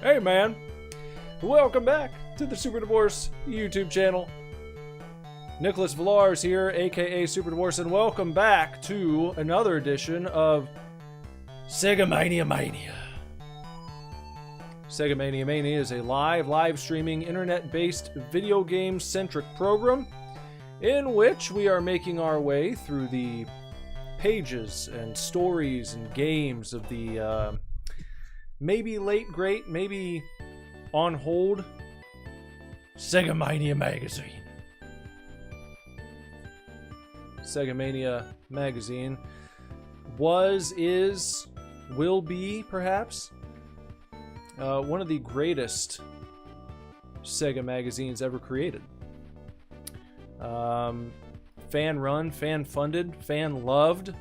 Hey man, welcome back to the Super Divorce YouTube channel. Nicholas Villars here, aka Super Divorce, and welcome back to another edition of Sega Mania. Sega Mania is a live streaming, internet-based video game-centric program in which we are making our way through the pages and stories and games of the maybe late great, maybe on hold Sega Mania magazine. Sega Mania magazine was, is, will be, perhaps, one of the greatest Sega magazines ever created. Fan-run, fan-funded, fan-loved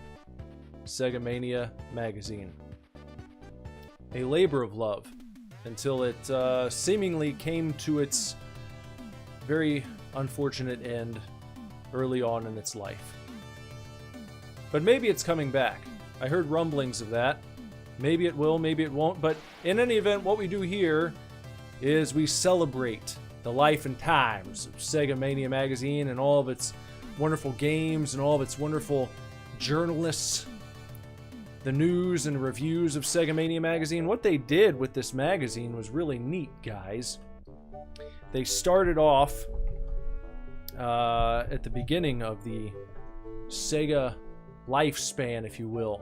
Sega Mania magazine. A labor of love until it seemingly came to its very unfortunate end early on in its life. But maybe it's coming back. I heard rumblings of that. Maybe it will, maybe it won't. But in any event, what we do here is we celebrate the life and times of Sega Mania magazine and all of its wonderful games and all of its wonderful journalists. The news and reviews of Sega Mania magazine. What they did with this magazine was really neat, guys. They started off at the beginning of the Sega lifespan, if you will.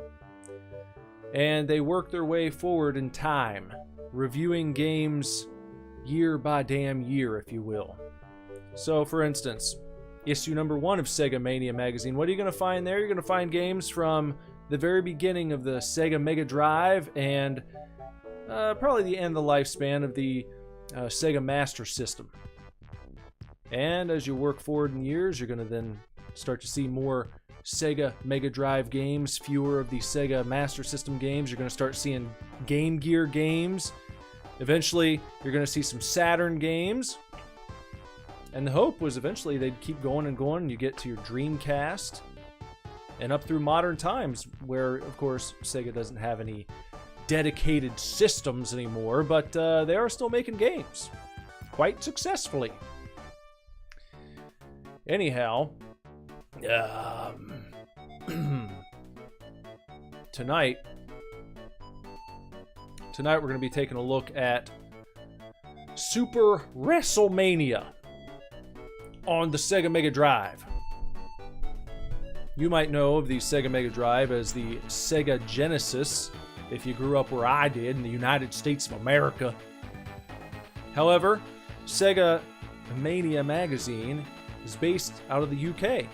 And they worked their way forward in time, reviewing games year by damn year, if you will. So, for instance, issue number 1 of Sega Mania magazine, what are you going to find there? You're going to find games from the very beginning of the Sega Mega Drive and probably the end of the lifespan of the Sega Master System. And as you work forward in years, you're going to then start to see more Sega Mega Drive games, fewer of the Sega Master System games. You're going to start seeing Game Gear games. Eventually, you're going to see some Saturn games. And the hope was eventually they'd keep going and going, and you get to your Dreamcast. And up through modern times, where, of course, Sega doesn't have any dedicated systems anymore, but they are still making games. Quite successfully. Anyhow, tonight we're going to be taking a look at Super Wrestlemania on the Sega Mega Drive. You might know of the Sega Mega Drive as the Sega Genesis, if you grew up where I did in the United States of America. However, Sega Mania magazine is based out of the UK.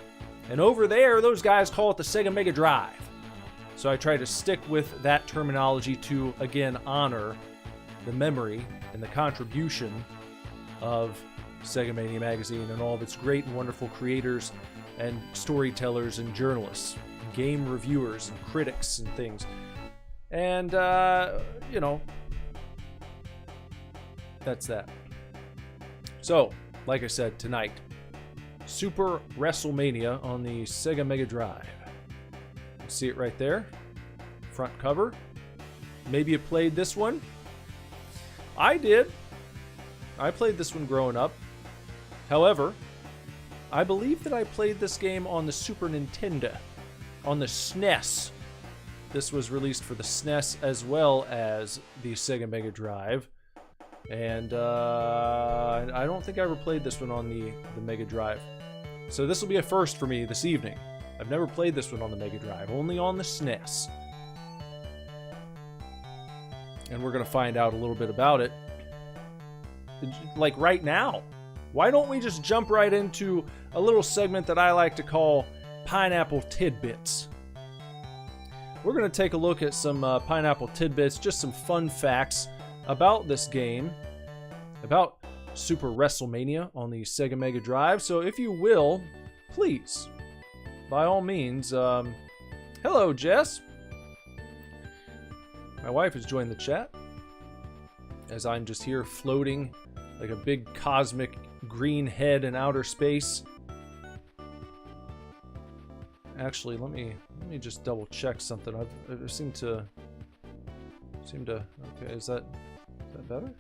And over there, those guys call it the Sega Mega Drive. So I try to stick with that terminology to, again, honor the memory and the contribution of Sega Mania magazine and all of its great and wonderful creators and storytellers and journalists, game reviewers and critics and things. And, you know, that's that. So, like I said, tonight, Super Wrestlemania on the Sega Mega Drive. See it right there, front cover. Maybe you played this one. I did. I played this one growing up. However, I believe that I played this game on the Super Nintendo, on the SNES. This was released for the SNES as well as the Sega Mega Drive. And I don't think I ever played this one on the Mega Drive. So this will be a first for me this evening. I've never played this one on the Mega Drive, only on the SNES. And we're going to find out a little bit about it, like right now. Why don't we just jump right into a little segment that I like to call Pineapple Tidbits? We're going to take a look at some Pineapple Tidbits, just some fun facts about this game, about Super Wrestlemania on the Sega Mega Drive. So if you will, please, by all means, hello, Jess. My wife has joined the chat, as I'm just here floating like a big cosmic green head in outer space. Actually, let me just double check something. I seem to. Okay, is that that better?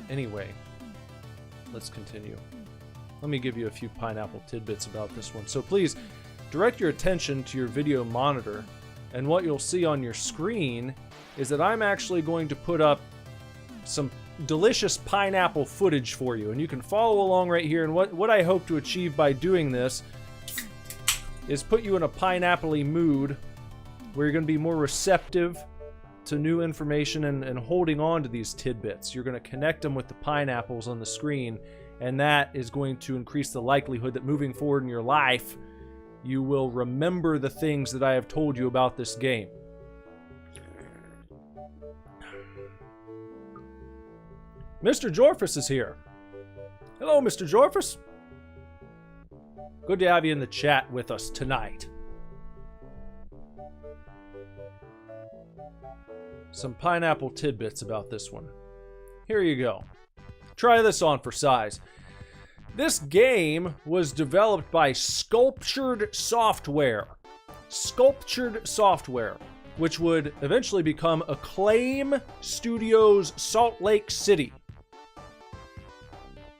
Anyway, let's continue. Let me give you a few pineapple tidbits about this one. So please direct your attention to your video monitor, and what you'll see on your screen is that I'm actually going to put up some delicious pineapple footage for you, and you can follow along right here. And what I hope to achieve by doing this is put you in a pineapple-y mood where you're going to be more receptive to new information and holding on to these tidbits. You're going to connect them with the pineapples on the screen, and that is going to increase the likelihood that moving forward in your life, you will remember the things that I have told you about this game. Mr. Jorfus is here. Hello, Mr. Jorfus. Good to have you in the chat with us tonight. Some pineapple tidbits about this one. Here you go. Try this on for size. This game was developed by Sculptured Software. Sculptured Software, which would eventually become Acclaim Studios Salt Lake City.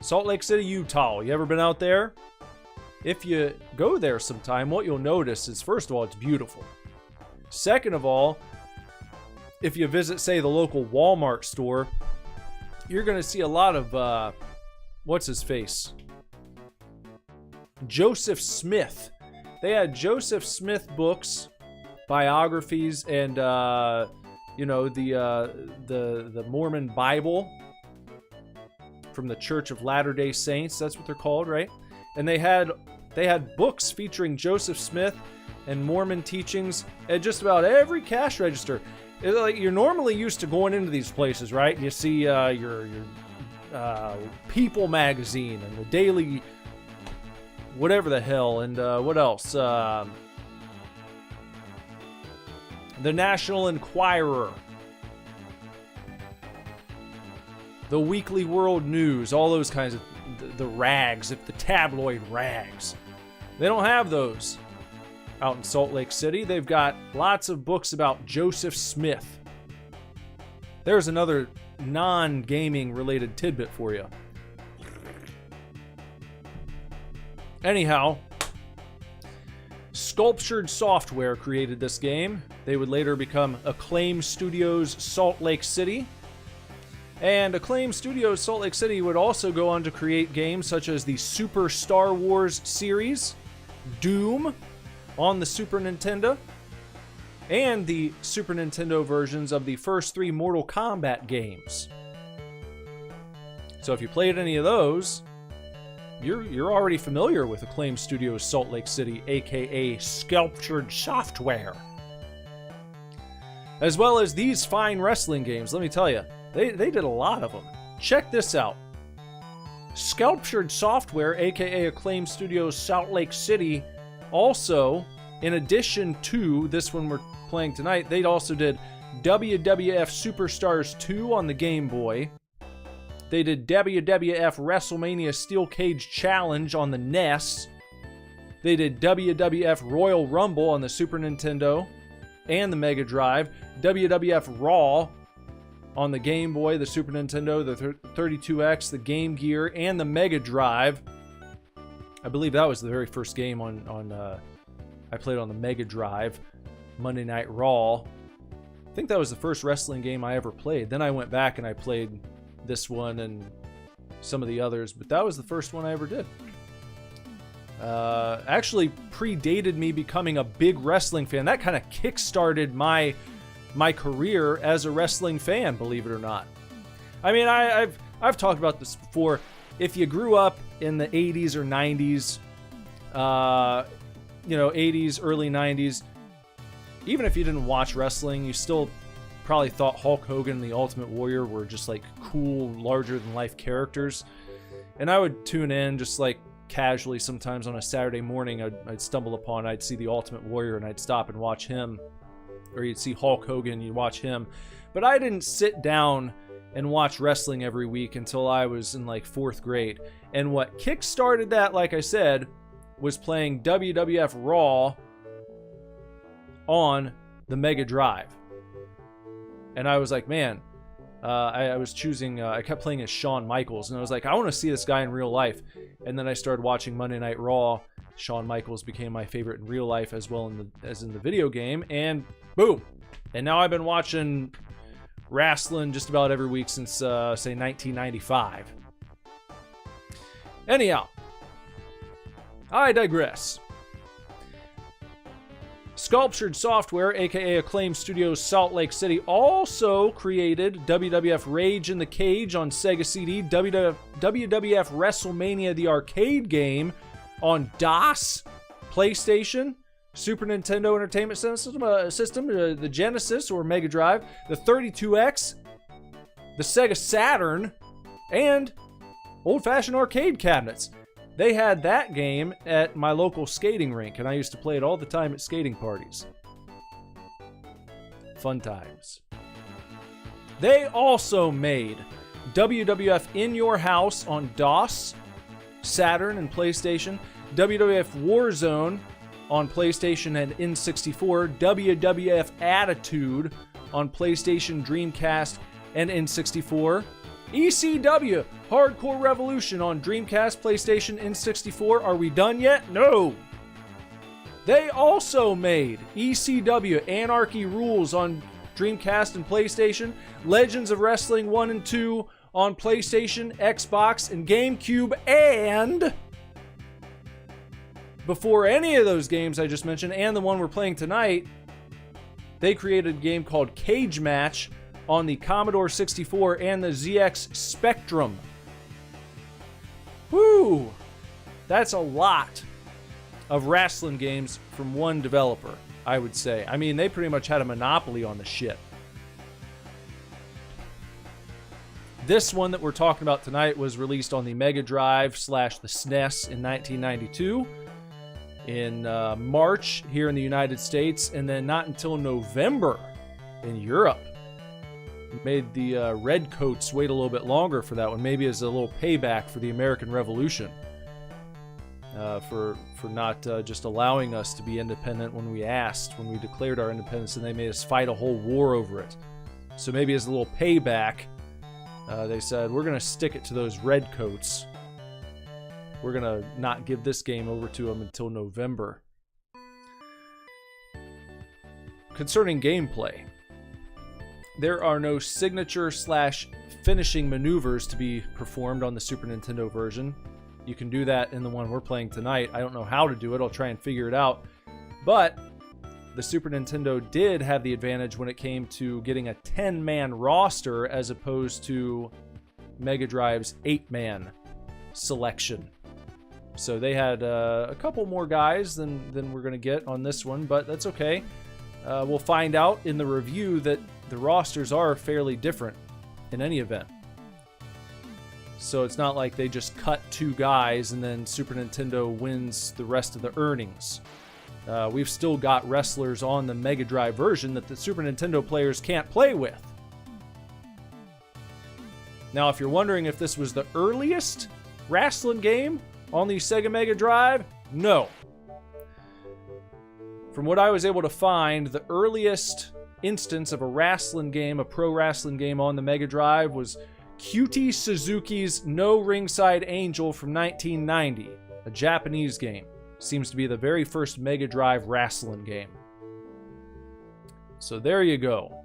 Salt Lake City, Utah. You ever been out there? If you go there sometime, what you'll notice is, first of all, it's beautiful. Second of all, if you visit, say, the local Walmart store, you're going to see a lot of, what's his face? Joseph Smith. They had Joseph Smith books, biographies, and, you know, the Mormon Bible from the Church of Latter-day Saints. That's what they're called, right? And they had books featuring Joseph Smith and Mormon teachings at just about every cash register. Like, you're normally used to going into these places, right? And you see your People magazine and the Daily, whatever the hell, and what else? The National Enquirer, the Weekly World News, all those kinds of the rags, the tabloid rags. They don't have those out in Salt Lake City. They've got lots of books about Joseph Smith. There's another non-gaming related tidbit for you. Anyhow, Sculptured Software created this game. They would later become Acclaim Studios Salt Lake City. And Acclaim Studios Salt Lake City would also go on to create games such as the Super Star Wars series, Doom on the Super Nintendo, and the Super Nintendo versions of the first 3 Mortal Kombat games. So if you played any of those, you're already familiar with Acclaim Studios Salt Lake City, aka Sculptured Software. As well as these fine wrestling games, let me tell you, they did a lot of them. Check this out. Sculptured Software, aka Acclaim Studios Salt Lake City, also, in addition to this one we're playing tonight, they also did WWF Superstars 2 on the Game Boy. They did WWF Wrestlemania Steel Cage Challenge on the NES. They did WWF Royal Rumble on the Super Nintendo and the Mega Drive. WWF Raw on the Game Boy, the Super Nintendo, the 32X, the Game Gear, and the Mega Drive. I believe that was the very first game I played on the Mega Drive, Monday Night Raw. I think that was the first wrestling game I ever played. Then I went back and I played this one and some of the others, but that was the first one I ever did. Actually predated me becoming a big wrestling fan. That kind of kick-started my career as a wrestling fan, believe it or not. I mean, I've talked about this before. If you grew up in the 80s or 90s, 80s, early 90s, even if you didn't watch wrestling, you still probably thought Hulk Hogan and the Ultimate Warrior were just like cool, larger-than-life characters. And I would tune in just like casually sometimes on a Saturday morning. I'd stumble upon, I'd see the Ultimate Warrior and I'd stop and watch him. Or you'd see Hulk Hogan, you'd watch him. But I didn't sit down and watch wrestling every week until I was in like 4th grade. And what kick-started that, like I said, was playing WWF Raw on the Mega Drive. And I was like, man, I was choosing, I kept playing as Shawn Michaels, and I was like, I want to see this guy in real life. And then I started watching Monday Night Raw. Shawn Michaels became my favorite in real life as well as in the video game, and boom. And now I've been watching wrestling just about every week since, say, 1995. Anyhow, I digress. Sculptured Software, aka Acclaim Studios Salt Lake City, also created WWF Rage in the Cage on Sega CD, WWF Wrestlemania the arcade game on DOS, PlayStation, Super Nintendo Entertainment System, the Genesis or Mega Drive, the 32X, the Sega Saturn, and old-fashioned arcade cabinets. They had that game at my local skating rink, and I used to play it all the time at skating parties. Fun times. They also made WWF In Your House on DOS, Saturn, and PlayStation, WWF Warzone on PlayStation and N64, WWF Attitude on PlayStation, Dreamcast, and N64, ECW Hardcore Revolution on Dreamcast, PlayStation, N64. Are we done yet? No! They also made ECW Anarchy Rules on Dreamcast and PlayStation, Legends of Wrestling 1 and 2 on PlayStation, Xbox, and GameCube, and before any of those games I just mentioned, and the one we're playing tonight, they created a game called Cage Match on the Commodore 64 and the ZX Spectrum. Woo! That's a lot of wrestling games from one developer, I would say. I mean, they pretty much had a monopoly on the shit. This one that we're talking about tonight was released on the Mega Drive / the SNES in 1992. In March here in the United States, and then not until November in Europe. Made the Redcoats wait a little bit longer for that one, maybe as a little payback for the American Revolution, for not just allowing us to be independent when we asked, when we declared our independence, and they made us fight a whole war over it. So maybe as a little payback, they said, we're going to stick it to those Redcoats. We're going to not give this game over to them until November. Concerning gameplay, there are no signature / finishing maneuvers to be performed on the Super Nintendo version. You can do that in the one we're playing tonight. I don't know how to do it. I'll try and figure it out. But the Super Nintendo did have the advantage when it came to getting a 10-man roster as opposed to Mega Drive's 8-man selection. So they had a couple more guys than we're going to get on this one, but that's okay. We'll find out in the review that the rosters are fairly different in any event. So it's not like they just cut 2 guys and then Super Nintendo wins the rest of the earnings. We've still got wrestlers on the Mega Drive version that the Super Nintendo players can't play with. Now, if you're wondering if this was the earliest wrestling game on the Sega Mega Drive, no. From what I was able to find, the earliest instance of a wrestling game, a pro wrestling game on the Mega Drive was QT Suzuki's No Ringside Angel from 1990, a Japanese game. Seems to be the very first Mega Drive wrestling game. So there you go.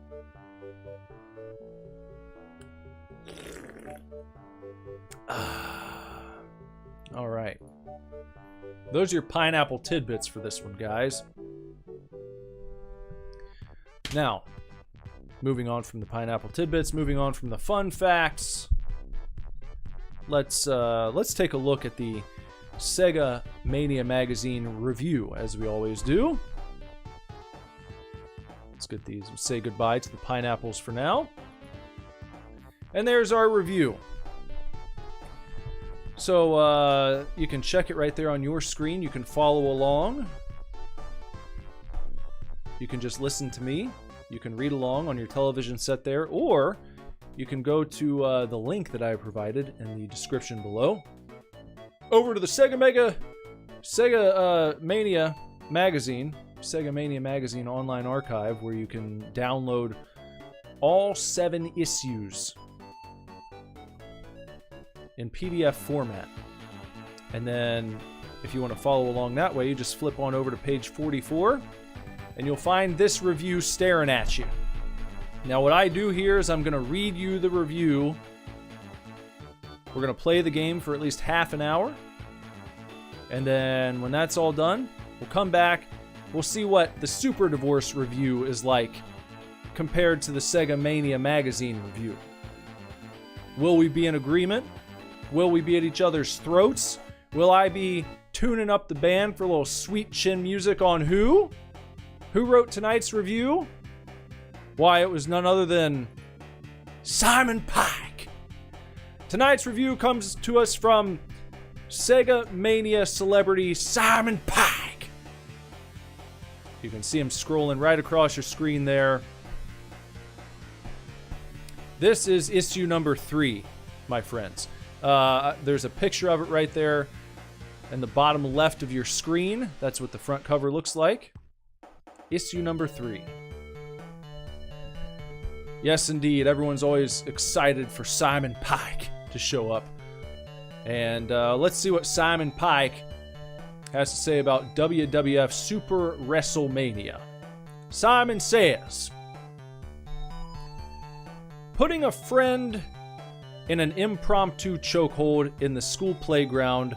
All right. Those are your pineapple tidbits for this one, guys. Now, moving on from the pineapple tidbits, moving on from the fun facts, let's take a look at the Sega Mania magazine review, as we always do. Let's get these and say goodbye to the pineapples for now. And there's our review. So you can check it right there on your screen. You can follow along. You can just listen to me. You can read along on your television set there, or you can go to the link that I provided in the description below. Over to the Sega Mania magazine, Sega Mania Magazine online archive where you can download all 7 issues in PDF format. And then if you want to follow along that way, you just flip on over to page 44 and you'll find this review staring at you. Now what I do here is I'm going to read you the review. We're going to play the game for at least half an hour. And then when that's all done, we'll come back. We'll see what the Super Divorce review is like compared to the Sega Mania Magazine review. Will we be in agreement? Will we be at each other's throats? Will I be tuning up the band for a little sweet chin music on who? Who wrote tonight's review? Why, it was none other than Simon Pike. Tonight's review comes to us from Sega Mania celebrity Simon Pike. You can see him scrolling right across your screen there. This is issue number 3, my friends. There's a picture of it right there in the bottom left of your screen. That's what the front cover looks like. Issue number 3. Yes, indeed. Everyone's always excited for Simon Pike to show up. And let's see what Simon Pike has to say about WWF Super Wrestlemania. Simon says, putting a friend in an impromptu chokehold in the school playground,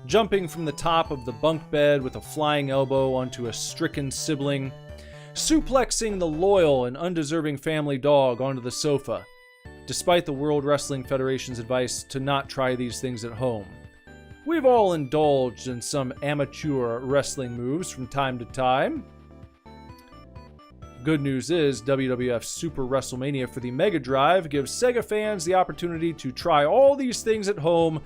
jumping from the top of the bunk bed with a flying elbow onto a stricken sibling, suplexing the loyal and undeserving family dog onto the sofa, despite the World Wrestling Federation's advice to not try these things at home. We've all indulged in some amateur wrestling moves from time to time. Good news is, WWF Super WrestleMania for the Mega Drive gives Sega fans the opportunity to try all these things at home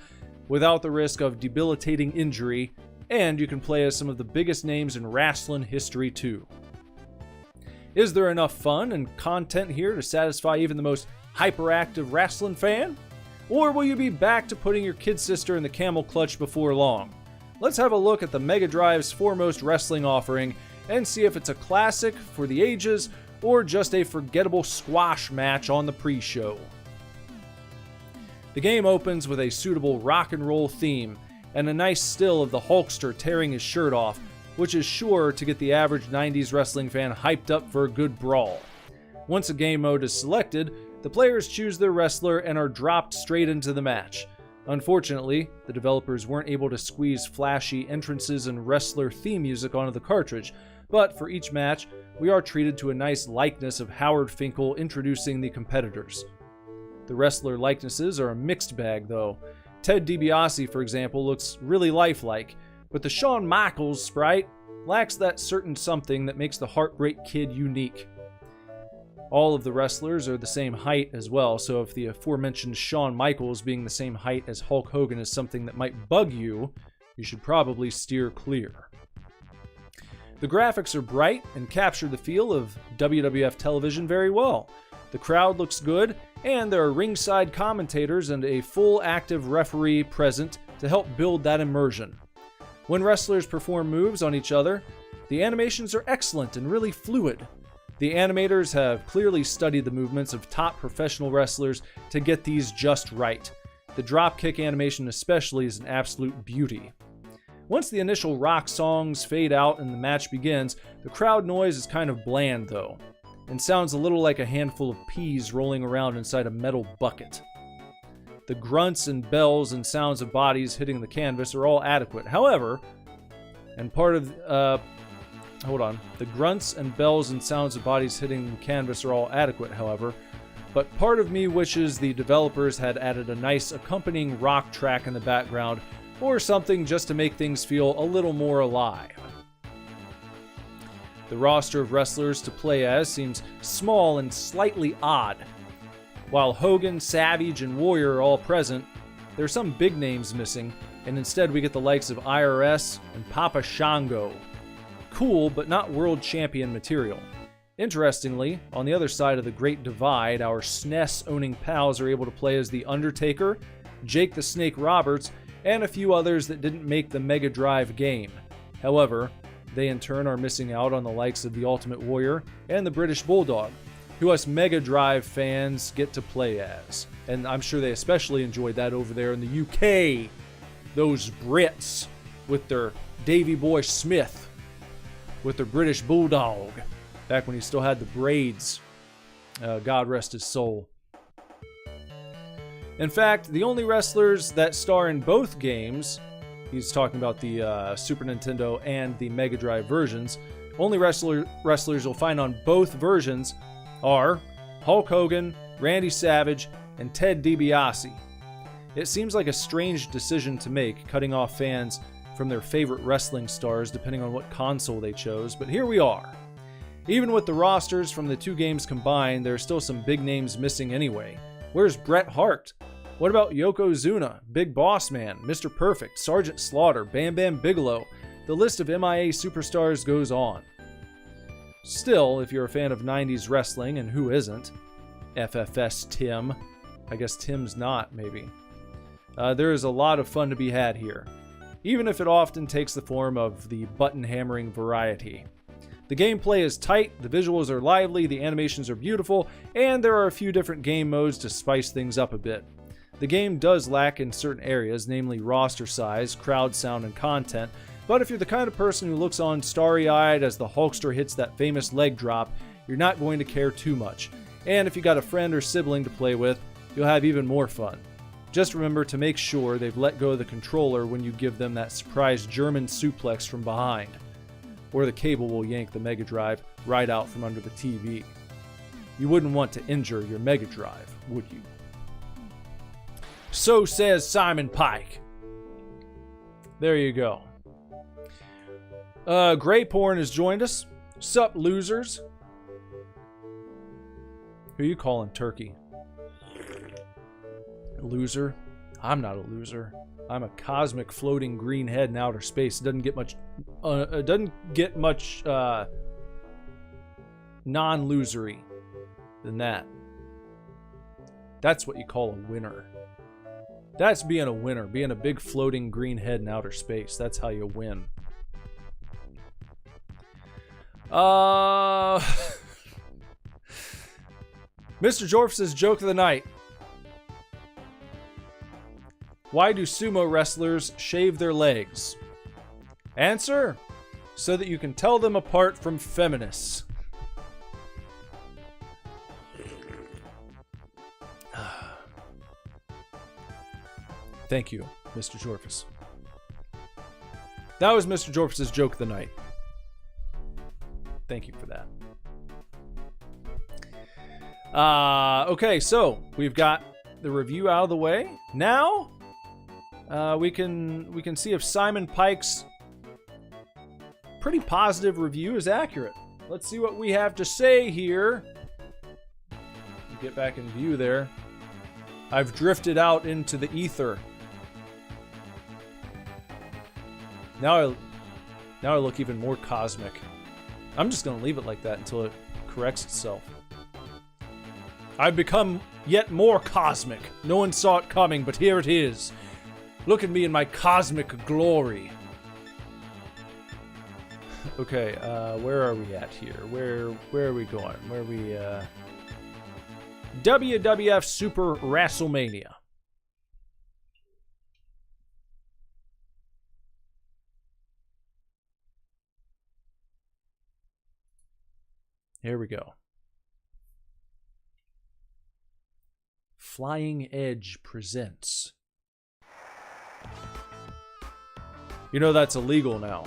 without the risk of debilitating injury, and you can play as some of the biggest names in wrestling history too. Is there enough fun and content here to satisfy even the most hyperactive wrestling fan? Or will you be back to putting your kid sister in the camel clutch before long? Let's have a look at the Mega Drive's foremost wrestling offering and see if it's a classic for the ages or just a forgettable squash match on the pre-show. The game opens with a suitable rock and roll theme and a nice still of the Hulkster tearing his shirt off, which is sure to get the average 90s wrestling fan hyped up for a good brawl. Once a game mode is selected, the players choose their wrestler and are dropped straight into the match. Unfortunately, the developers weren't able to squeeze flashy entrances and wrestler theme music onto the cartridge, but for each match, we are treated to a nice likeness of Howard Finkel introducing the competitors. The wrestler likenesses are a mixed bag, though. Ted DiBiase, for example, looks really lifelike, but the Shawn Michaels sprite lacks that certain something that makes the Heartbreak Kid unique. All of the wrestlers are the same height as well, so if the aforementioned Shawn Michaels being the same height as Hulk Hogan is something that might bug you, you should probably steer clear. The graphics are bright and capture the feel of WWF television very well. The crowd looks good, and there are ringside commentators and a full active referee present to help build that immersion. When wrestlers perform moves on each other, the animations are excellent and really fluid. The animators have clearly studied the movements of top professional wrestlers to get these just right. The dropkick animation especially is an absolute beauty. Once the initial rock songs fade out and the match begins, the crowd noise is kind of bland though, and sounds a little like a handful of peas rolling around inside a metal bucket. The grunts and bells and sounds of bodies hitting the canvas are all adequate. However, the grunts and bells and sounds of bodies hitting the canvas are all adequate, however, but part of me wishes the developers had added a nice accompanying rock track in the background or something just to make things feel a little more alive. The roster of wrestlers to play as seems small and slightly odd. While Hogan, Savage, and Warrior are all present, there are some big names missing, and instead we get the likes of IRS and Papa Shango. Cool, but not world champion material. Interestingly, on the other side of the Great Divide, our SNES-owning pals are able to play as The Undertaker, Jake the Snake Roberts, and a few others that didn't make the Mega Drive game. However, They in turn are missing out on the likes of the Ultimate Warrior and the British Bulldog, who us Mega Drive fans get to play as. And I'm sure they especially enjoyed that over there in the UK. Those Brits with their Davy Boy Smith, with their British Bulldog, back when he still had the braids. God rest his soul. In fact, the only wrestlers that star in both games, he's talking about the Super Nintendo and the Mega Drive versions, only wrestlers you'll find on both versions are Hulk Hogan, Randy Savage, and Ted DiBiase. It seems like a strange decision to make, cutting off fans from their favorite wrestling stars depending on what console they chose, but here we are. Even with the rosters from the two games combined, there are still some big names missing anyway. Where's Bret Hart? What about Yokozuna, Big Boss Man, Mr. Perfect, Sergeant Slaughter, Bam Bam Bigelow? The list of MIA superstars goes on. Still, if you're a fan of 90s wrestling, and who isn't? FFS Tim. I guess Tim's not, maybe. There is a lot of fun to be had here, even if it often takes the form of the button-hammering variety. The gameplay is tight, the visuals are lively, the animations are beautiful, and there are a few different game modes to spice things up a bit. The game does lack in certain areas, namely roster size, crowd sound, and content, but if you're the kind of person who looks on starry-eyed as the Hulkster hits that famous leg drop, you're not going to care too much. And if you got a friend or sibling to play with, you'll have even more fun. Just remember to make sure they've let go of the controller when you give them that surprise German suplex from behind, or the cable will yank the Mega Drive right out from under the TV. You wouldn't want to injure your Mega Drive, would you? So says Simon Pike. There you go. Grey Porn has joined us. Sup, losers? Who you calling Turkey? Loser? I'm not a loser. I'm a cosmic floating green head in outer space. It doesn't get much non-losery than that. That's what you call a winner. That's being a winner, being a big floating green head in outer space. That's how you win. Mr. Jorf's joke of the night. Why do sumo wrestlers shave their legs? Answer: so that you can tell them apart from feminists. Thank you, Mr. Jorfus. That was Mr. Jorfus' joke of the night. Thank you for that. Okay, so we've got the review out of the way. Now, we can see if Simon Pike's pretty positive review is accurate. Let's see what we have to say here. Get back in view there. I've drifted out into the ether. Now I look even more cosmic. I'm just going to leave it like that until it corrects itself. I've become yet more cosmic. No one saw it coming, but here it is. Look at me in my cosmic glory. Okay, where are we at here? Where are we going? Where are we, WWF Super Wrestlemania. Here we go. Flying Edge presents. You know that's illegal now.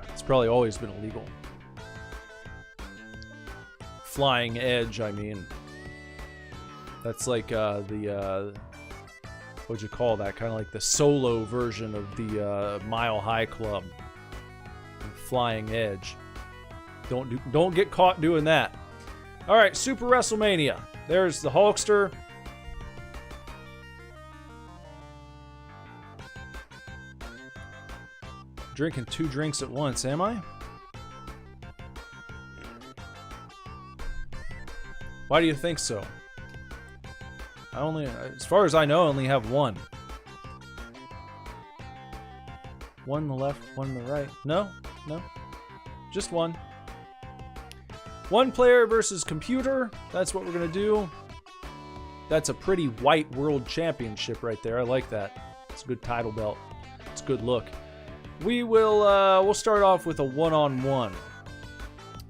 It's probably always been illegal. Flying Edge, I mean. That's like what'd you call that? Kind of like the solo version of the Mile High Club. Flying Edge. Don't get caught doing that. All right, Super WrestleMania. There's the Hulkster. Drinking 2 drinks at once, am I? Why do you think so? As far as I know, I only have one. One on the left, one on the right. No, no. Just one. One player versus computer. That's what we're gonna do. That's a pretty white world championship right there. I like that. It's a good title belt. It's a good look. We will, we'll start off with a one-on-one.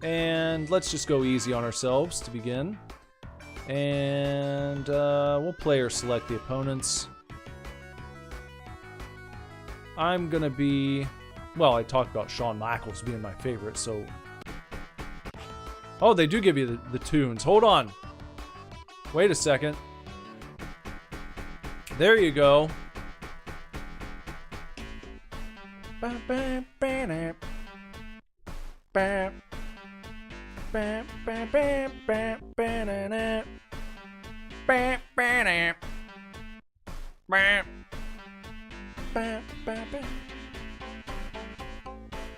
And let's just go easy on ourselves to begin. And we'll player select the opponents. I'm gonna be, well, I talked about Shawn Michaels being my favorite, so. Oh, they do give you the tunes. Hold on. Wait a second. There you go.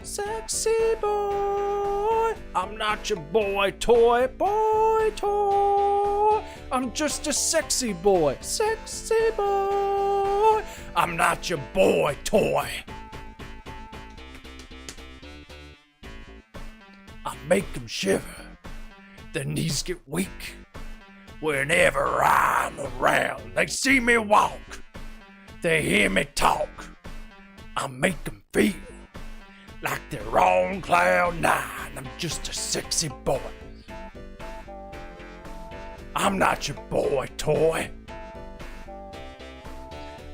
Sexy boy, I'm not your boy toy, boy toy. I'm just a sexy boy, I'm not your boy toy. I make them shiver, their knees get weak. Whenever I'm around, they see me walk, they hear me talk. I make them feel like they're on cloud nine. I'm just a sexy boy. I'm not your boy toy.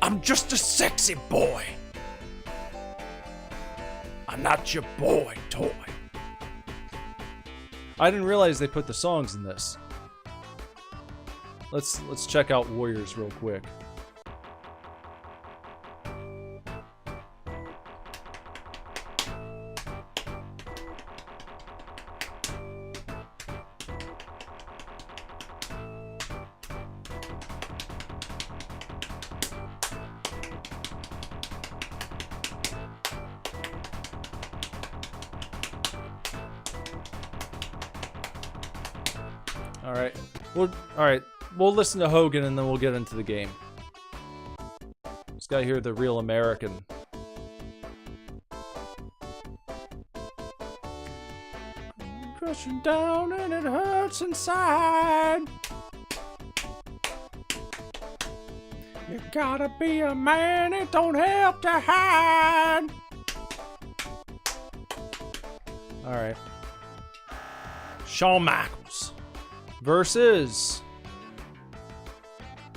I'm just a sexy boy. I'm not your boy toy. I didn't realize they put the songs in this. Let's check out Warriors real quick. Alright, we'll listen to Hogan and then we'll get into the game. This guy here, the real American. Crushing down and it hurts inside. You gotta be a man, it don't help to hide. Alright. Shawn Michaels versus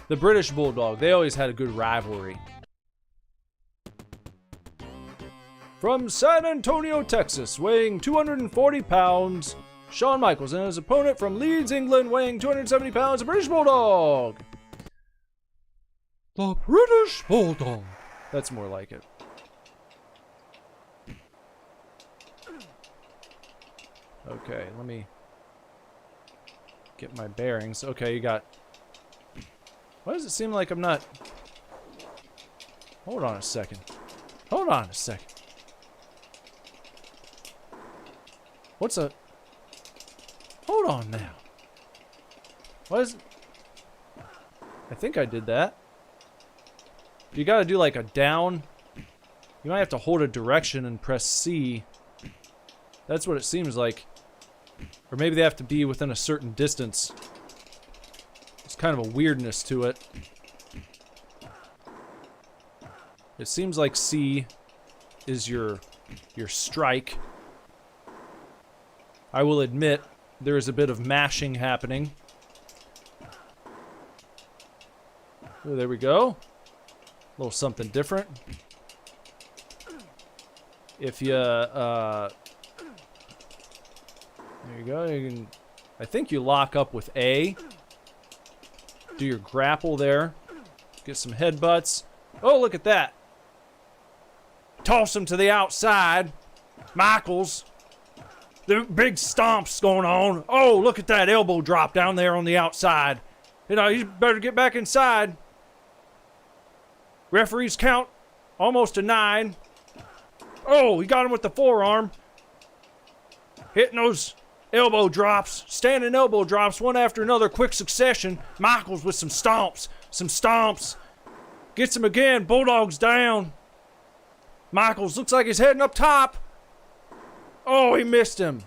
the British Bulldog. They always had a good rivalry. From San Antonio, Texas, weighing 240 pounds, Shawn Michaels, and his opponent from Leeds, England, weighing 270 pounds, the British Bulldog. The British Bulldog. That's more like it. Okay, let me get my bearings. Okay, you got... Why does it seem like I'm not... Hold on a second. Hold on a second. What's a... Hold on now. What is... I think I did that. You gotta do like a down. You might have to hold a direction and press C. That's what it seems like. Or maybe they have to be within a certain distance. There's kind of a weirdness to it. It seems like C is your strike. I will admit there is a bit of mashing happening. Oh, there we go. A little something different. If you, there you go. You can, I think you lock up with A. Do your grapple there. Get some headbutts. Oh, look at that. Toss him to the outside. Michaels. The big stomps going on. Oh, look at that elbow drop down there on the outside. You know, you better get back inside. Referees count almost to 9. Oh, he got him with the forearm. Hitting those elbow drops. Standing elbow drops one after another. Quick succession. Michaels with some stomps. Some stomps. Gets him again. Bulldog's down. Michaels looks like he's heading up top. Oh, he missed him.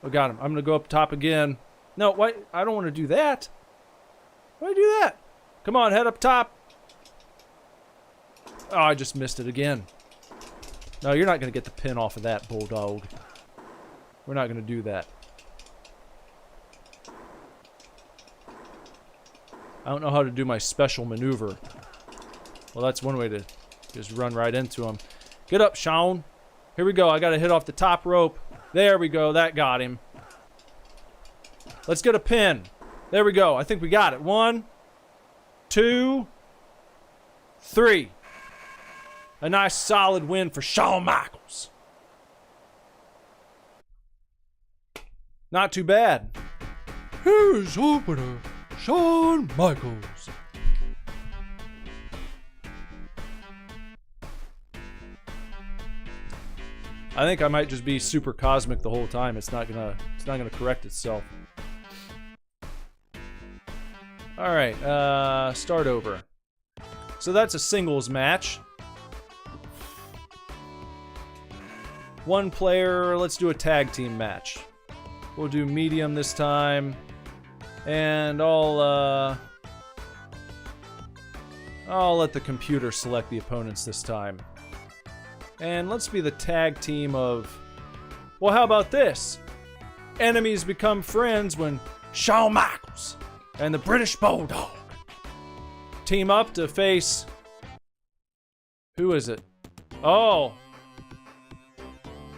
Oh, got him. I'm going to go up top again. No, why? I don't want to do that. Why do that? Come on, head up top. Oh, I just missed it again. No, you're not going to get the pin off of that, Bulldog. We're not going to do that. I don't know how to do my special maneuver. Well, that's one way to just run right into him. Get up, Sean. Here we go. I got to hit off the top rope. There we go. That got him. Let's get a pin. There we go. I think we got it. 1, 2, 3. A nice solid win for Shawn Michaels. Not too bad. Here's opener, Shawn Michaels. I think I might just be super cosmic the whole time. It's not gonna correct itself. All right, start over. So that's a singles match. One player. Let's do a tag team match. We'll do medium this time, and I'll let the computer select the opponents this time. And let's be the tag team of... Well, how about this? Enemies become friends when Shawn Michaels and the British Bulldog team up to face... Who is it? Oh!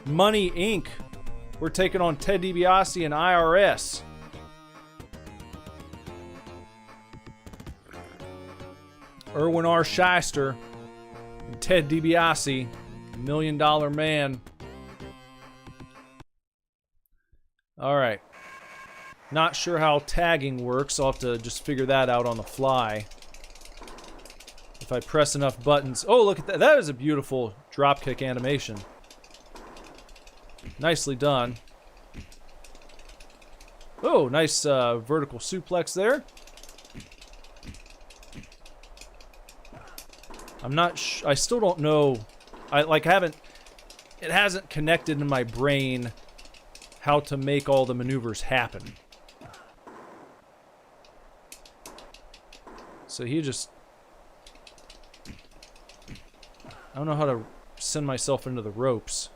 Money Inc. We're taking on Ted DiBiase and IRS. Erwin R. Shyster and Ted DiBiase. $1 Million Man. Alright. Not sure how tagging works. I'll have to just figure that out on the fly. If I press enough buttons. Oh, look at that. That is a beautiful dropkick animation. Nicely done. Oh, nice vertical suplex there. I'm not I still don't know. It hasn't connected in my brain how to make all the maneuvers happen. So he just... I don't know how to send myself into the ropes.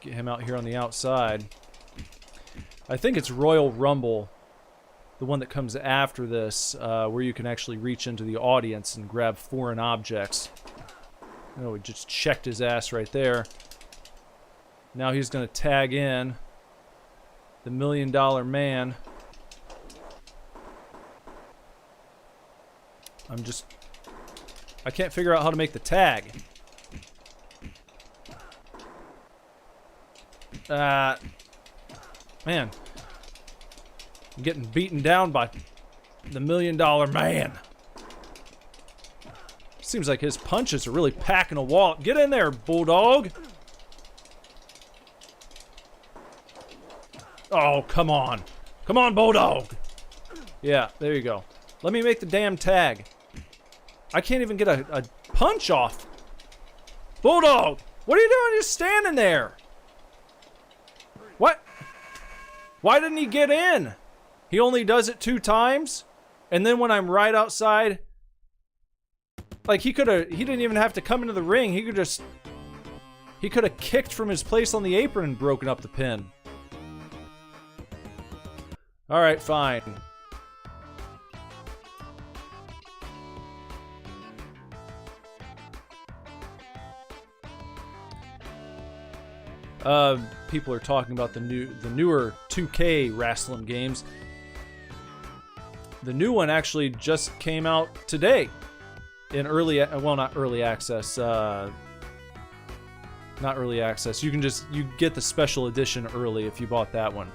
Get him out here on the outside. I think it's Royal Rumble, the one that comes after this, where you can actually reach into the audience and grab foreign objects. Oh, he just checked his ass right there. Now he's going to tag in the $1 Million Man. I can't figure out how to make the tag. Man. I'm getting beaten down by the $1 Million Man. Seems like his punches are really packing a wall. Get in there, Bulldog. Oh, come on. Come on, Bulldog. Yeah, there you go. Let me make the damn tag. I can't even get a punch off. Bulldog, what are you doing just standing there? What? Why didn't he get in? He only does it 2 times? And then when I'm right outside... Like, he didn't even have to come into the ring. He could have kicked from his place on the apron and broken up the pin. Alright, fine. People are talking about the newer 2K wrestling games. The new one actually just came out today. In early, well, not early access. Not early access. You get the special edition early if you bought that one.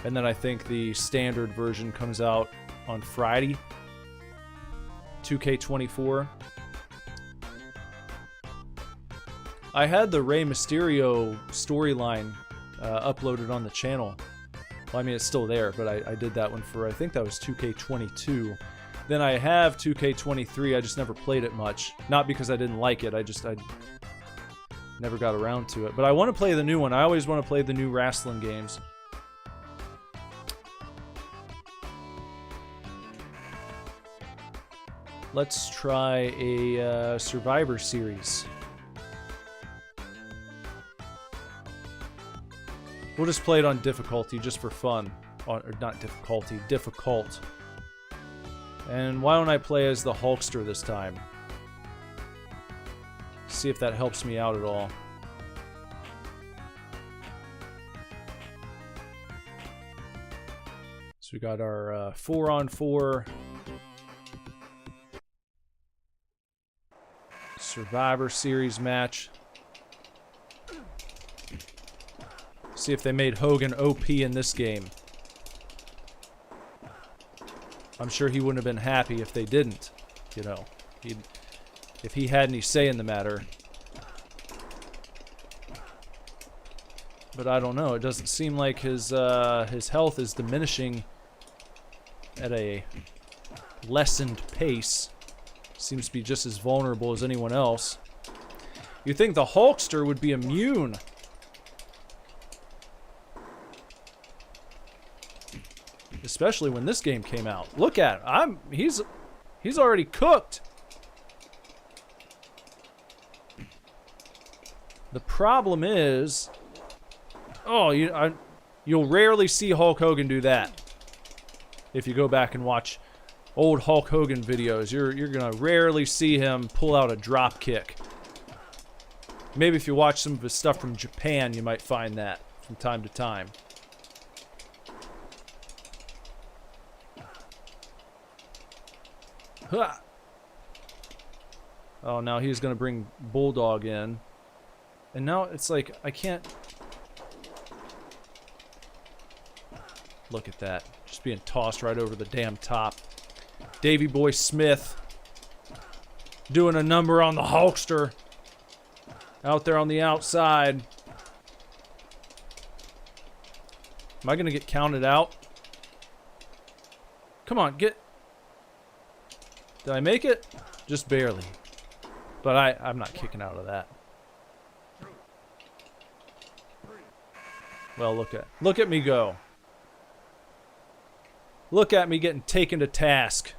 And then I think the standard version comes out on Friday. 2K24. I had the Rey Mysterio storyline uploaded on the channel. Well, I mean, it's still there, but I did that one for, I think that was 2K22. Then I have 2K23. I just never played it much. Not because I didn't like it. I never got around to it. But I want to play the new one. I always want to play the new wrestling games. Let's try a Survivor Series. We'll just play it on difficulty, just for fun. Or not difficulty, difficult. And why don't I play as the Hulkster this time? See if that helps me out at all. So we got our 4-on-4 Survivor Series match. See if they made Hogan OP in this game. I'm sure he wouldn't have been happy if they didn't, you know. If he had any say in the matter. But I don't know. It doesn't seem like his health is diminishing at a lessened pace. Seems to be just as vulnerable as anyone else. You'd think the Hulkster would be immune. Especially when this game came out. Look at him. He's already cooked. The problem is, you'll rarely see Hulk Hogan do that. If you go back and watch old Hulk Hogan videos, you're gonna rarely see him pull out a drop kick. Maybe if you watch some of his stuff from Japan, you might find that from time to time. Huh. Oh, now he's gonna bring Bulldog in. And now it's like, I can't... Look at that. Just being tossed right over the damn top. Davey Boy Smith doing a number on the Hulkster. Out there on the outside. Am I gonna get counted out? Come on, get... Did I make it? Just barely. But I'm not kicking out of that. Well, look at me go. Look at me getting taken to task.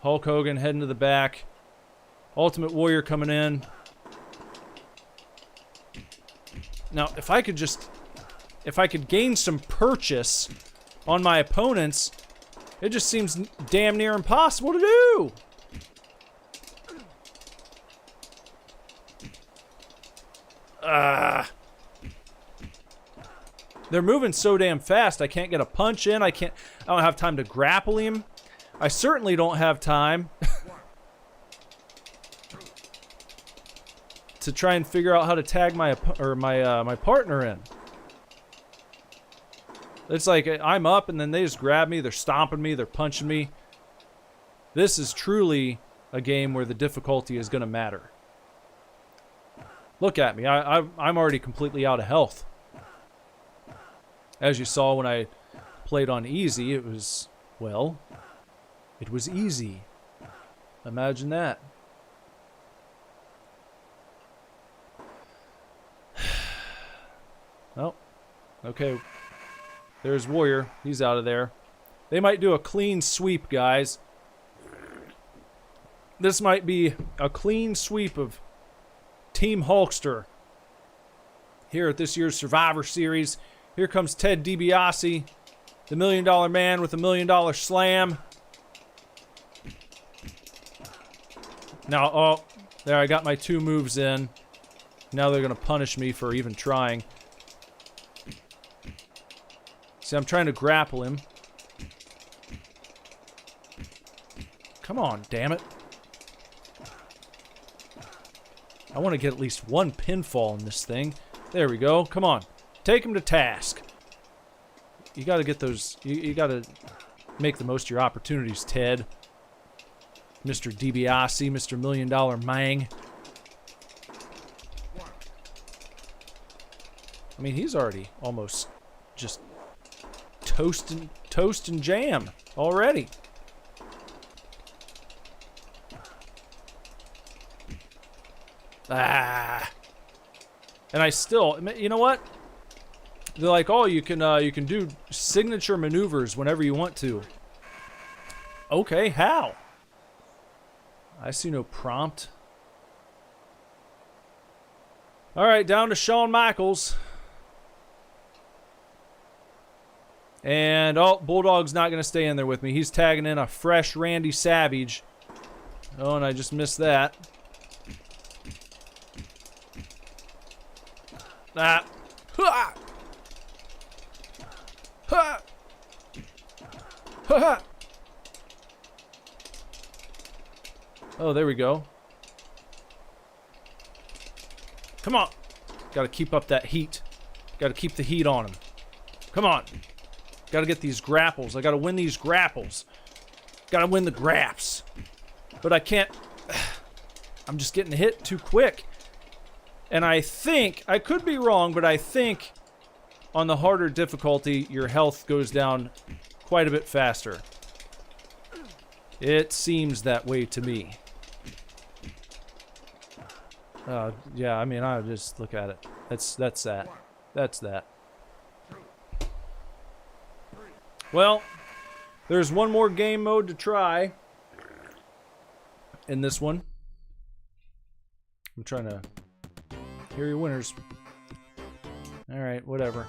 Hulk Hogan heading to the back. Ultimate Warrior coming in. Now, if I could gain some purchase on my opponents, it just seems damn near impossible to do. They're moving so damn fast, I can't get a punch in. I don't have time to grapple him. I certainly don't have time to try and figure out how to tag my partner in. It's like I'm up and then they just grab me, they're stomping me, they're punching me. This is truly a game where the difficulty is going to matter. Look at me, I'm already completely out of health. As you saw when I played on easy, it was, well, it was easy. Imagine that. Oh, okay. There's Warrior. He's out of there. They might do a clean sweep, guys. This might be a clean sweep of Team Hulkster here at this year's Survivor Series. Here comes Ted DiBiase, the $1 Million Man with a $1 Million Slam. Now, oh, there, I got my 2 moves in. Now they're going to punish me for even trying. See, I'm trying to grapple him. Come on, damn it. I want to get at least 1 pinfall in this thing. There we go. Come on. Take him to task. You got to get those... You got to make the most of your opportunities, Ted. Mr. DiBiase, Mr. $1 Million Man. I mean, he's already almost just toast and jam. Already. Ah. And I still, you know what? They're like, oh, you can do signature maneuvers whenever you want to. Okay, how? I see no prompt. All right, down to Shawn Michaels. And, oh, Bulldog's not going to stay in there with me. He's tagging in a fresh Randy Savage. Oh, and I just missed that. Ah. Ha! Ha! Ha! Oh, there we go. Come on. Got to keep up that heat. Got to keep the heat on him. Come on. Got to get these grapples. I got to win these grapples. Got to win the graps. But I can't. I'm just getting hit too quick. And I think, I could be wrong, but I think on the harder difficulty, your health goes down quite a bit faster. It seems that way to me. Yeah, I mean, I just look at it. That's that. That's that. Well, there's one more game mode to try in this one. I'm trying to hear your winners. Alright, whatever.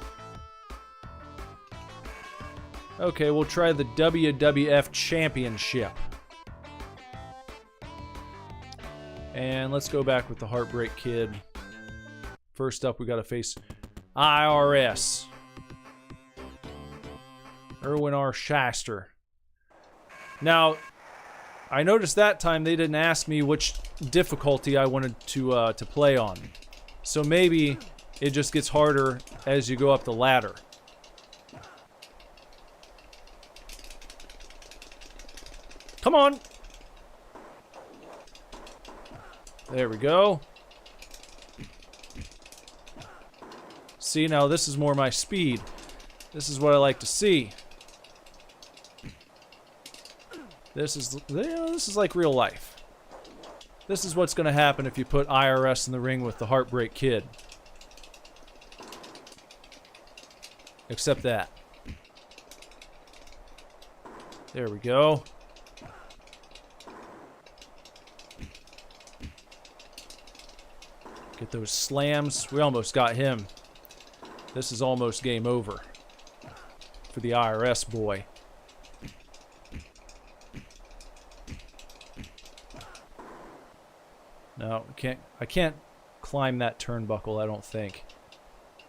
Okay, we'll try the WWF Championship. And let's go back with the Heartbreak Kid. First up, we gotta face IRS. Erwin R. Shyster. Now, I noticed that time they didn't ask me which difficulty I wanted to play on. So maybe it just gets harder as you go up the ladder. Come on! There we go. See, now this is more my speed. This is what I like to see. This is like real life. This is what's going to happen if you put IRS in the ring with the Heartbreak Kid. Except that. There we go. Get those slams. We almost got him. This is almost game over for the IRS boy. No, I can't climb that turnbuckle, I don't think.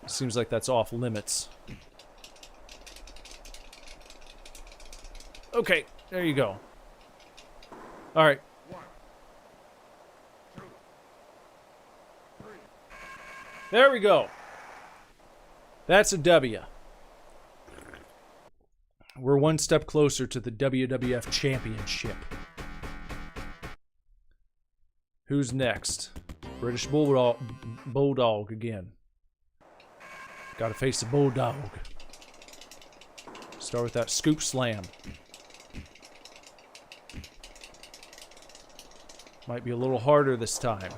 Seems like that's off limits. Okay, there you go. All right. There we go. That's a W. We're one step closer to the WWF Championship. Who's next? British Bulldog again. Gotta face the Bulldog. Start with that scoop slam. Might be a little harder this time.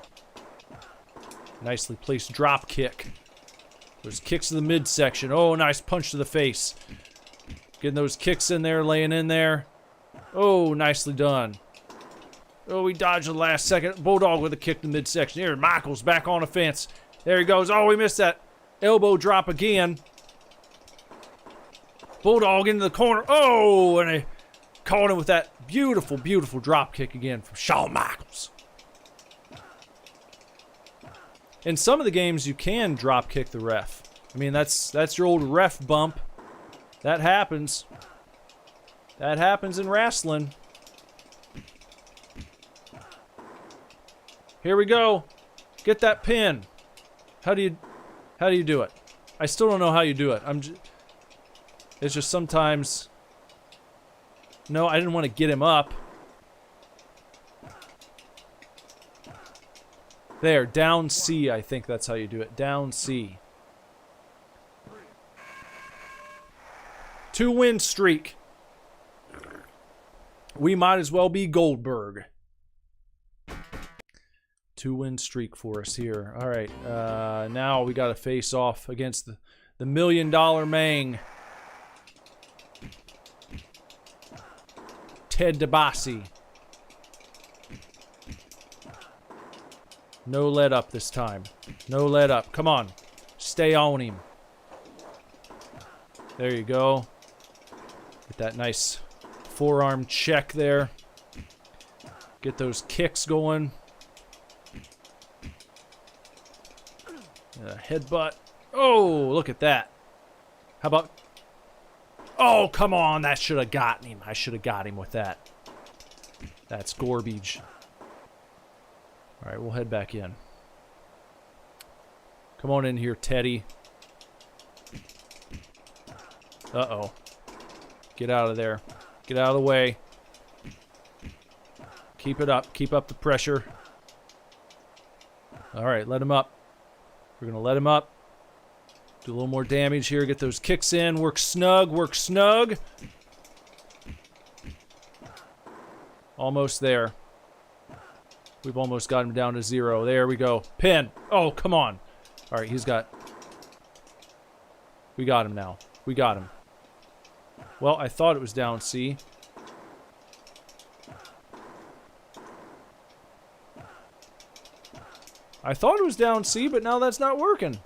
Nicely placed drop kick. Those kicks to the midsection. Oh, nice punch to the face. Getting those kicks in there, laying in there. Oh, nicely done. Oh, we dodged the last second. Bulldog with a kick to the midsection. Here, Michaels back on the fence. There he goes. Oh, we missed that elbow drop again. Bulldog into the corner. Oh, and he caught him with that beautiful, beautiful drop kick again from Shawn Michaels. In some of the games, you can drop kick the ref. I mean, that's your old ref bump. That happens. That happens in wrestling. Here we go. Get that pin. How do you do it? I still don't know how you do it. It's just sometimes. No, I didn't want to get him up. There, down C, I think that's how you do it. Down C. 2-win streak. We might as well be Goldberg. 2-win streak for us here. All right, now we got to face off against the $1 million Mang. Ted DiBiase. No let up this time. No let up. Come on. Stay on him. There you go. Get that nice forearm check there. Get those kicks going. Headbutt. Oh, look at that. How about... Oh, come on. That should have gotten him. I should have got him with that. That's garbage. All right, we'll head back in. Come on in here, Teddy. Uh-oh. Get out of there. Get out of the way. Keep it up. Keep up the pressure. All right, let him up. We're going to let him up. Do a little more damage here. Get those kicks in. Work snug. Work snug. Almost there. We've almost got him down to 0. There we go. Pin. Oh, come on. All right, he's got... We got him now. We got him. Well, I thought it was down C. I thought it was down C, but now that's not working.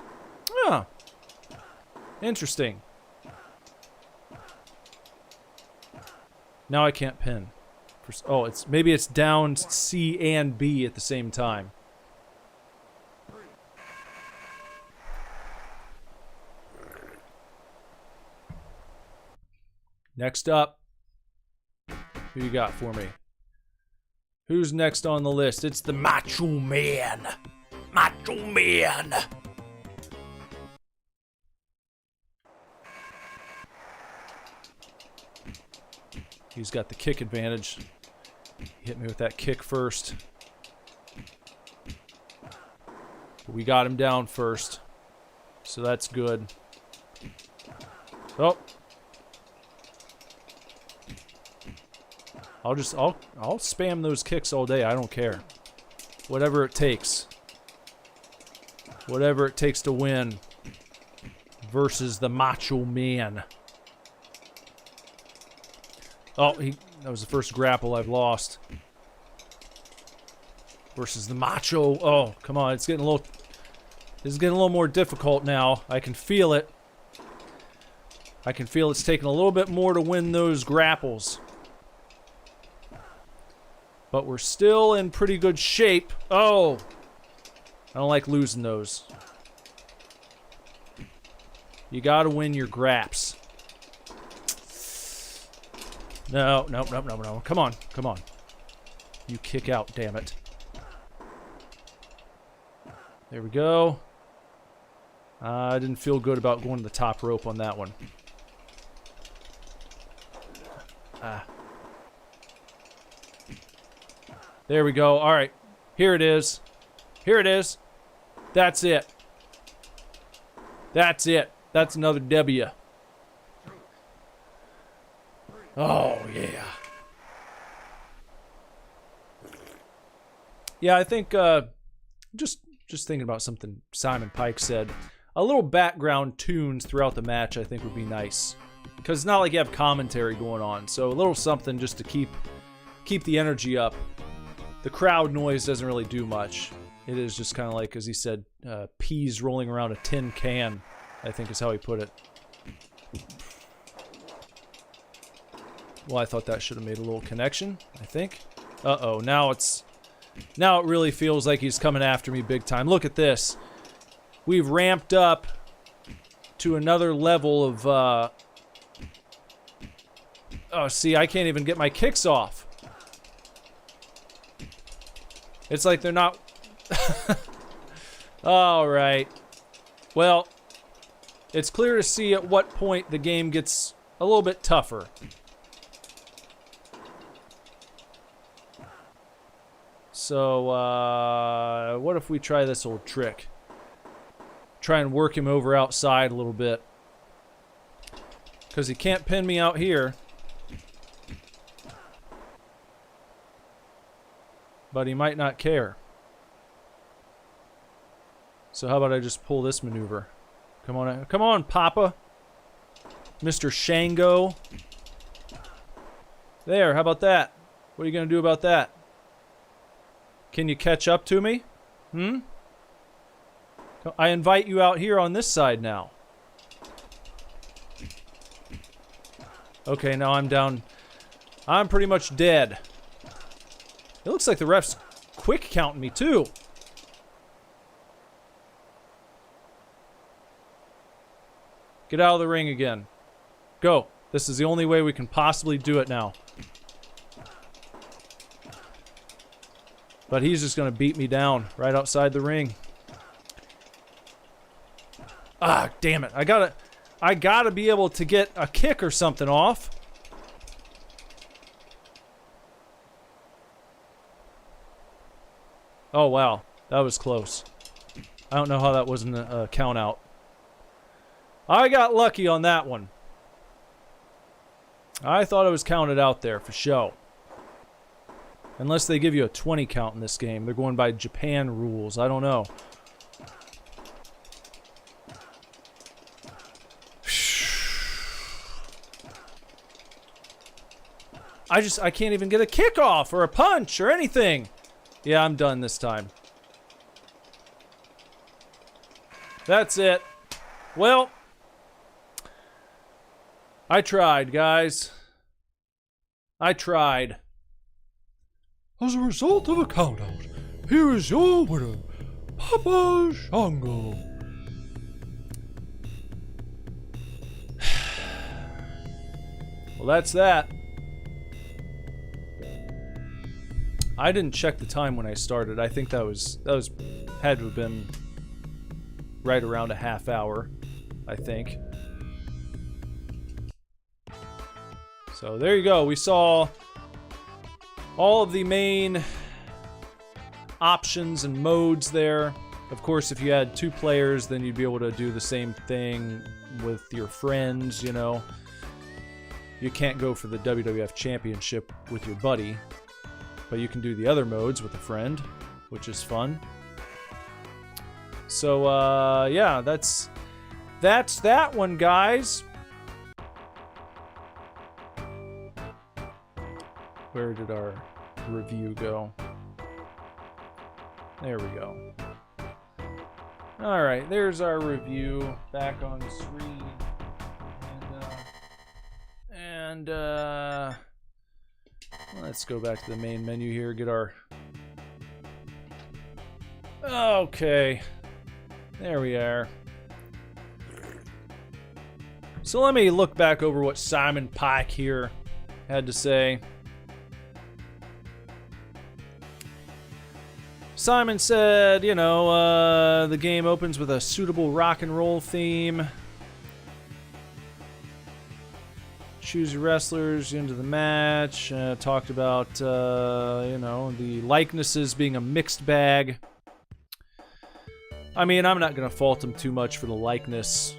Huh. Interesting. Now I can't pin. Oh, maybe it's down C and B at the same time. Next up. Who you got for me? Who's next on the list? It's the Macho Man. Macho Man. He's got the kick advantage. Hit me with that kick first. But we got him down first. So that's good. Oh. I'll spam those kicks all day. I don't care. Whatever it takes. Whatever it takes to win. Versus the Macho Man. Oh, that was the first grapple I've lost. Versus the Macho. Oh, come on. This is getting a little more difficult now. I can feel it. I can feel it's taking a little bit more to win those grapples. But we're still in pretty good shape. Oh! I don't like losing those. You gotta win your graps. No. Come on. Come on. You kick out, damn it. There we go. I didn't feel good about going to the top rope on that one. There we go. All right. Here it is. Here it is. That's it. That's it. That's another W. Oh, yeah. Yeah, I think just thinking about something Simon Pike said. A little background tunes throughout the match I think would be nice. Because it's not like you have commentary going on. So a little something just to keep the energy up. The crowd noise doesn't really do much. It is just kind of like, as he said, peas rolling around a tin can, I think is how he put it. Well, I thought that should have made a little connection, I think. Uh-oh, now it really feels like he's coming after me big time. Look at this. We've ramped up to another level of, oh, see, I can't even get my kicks off. It's like they're not... All right. Well, it's clear to see at what point the game gets a little bit tougher. So, what if we try this old trick? Try and work him over outside a little bit. Because he can't pin me out here. but he might not care. So how about I just pull this maneuver? Come on, Papa. Mr. Shango. There, how about that? What are you going to do about that? Can you catch up to me? I invite you out here on this side now. Okay, now I'm down. I'm pretty much dead. It looks like the ref's quick counting me too. Get out of the ring again. Go. This is the only way we can possibly do it now. But he's just gonna beat me down right outside the ring. Ah, damn it. I gotta be able to get a kick or something off. Oh, wow. That was close. I don't know how that wasn't a count out. I got lucky on that one. I thought it was counted out there for show. Unless they give you a 20 count in this game. They're going by Japan rules. I don't know. I can't even get a kickoff or a punch or anything. Yeah, I'm done this time. That's it. Well, I tried, guys. I tried. As a result of a countout, here is your winner, Papa Shango. Well, that's that. I didn't check the time when I started. I think that had to have been right around a half hour, I think. So there you go. We saw all of the main options and modes there. Of course, if you had 2 players, then you'd be able to do the same thing with your friends, you know. You can't go for the WWF Championship with your buddy, but you can do the other modes with a friend, which is fun. So, yeah, that's that one, guys. Where did our review go? There we go. Alright, there's our review back on the screen. And let's go back to the main menu here, get our... Okay. There we are. So let me look back over what Simon Pike here had to say. Simon said, you know, the game opens with a suitable rock and roll theme. Choose your wrestlers into the match. Talked about, you know, the likenesses being a mixed bag. I mean, I'm not going to fault him too much for the likeness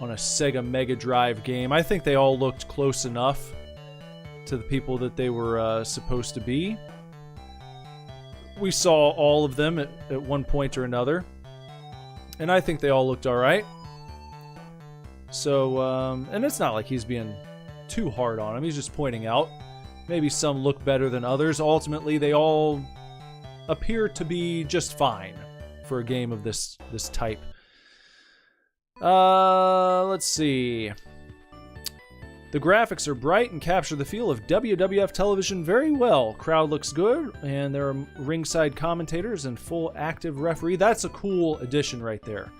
on a Sega Mega Drive game. I think they all looked close enough to the people that they were supposed to be. We saw all of them at one point or another, and I think they all looked alright. So, and it's not like he's being too hard on them. He's just pointing out maybe some look better than others. Ultimately, they all appear to be just fine for a game of this type. Let's see. The graphics are bright and capture the feel of WWF television very well. Crowd looks good, and there are ringside commentators and full active referee. That's a cool addition right there.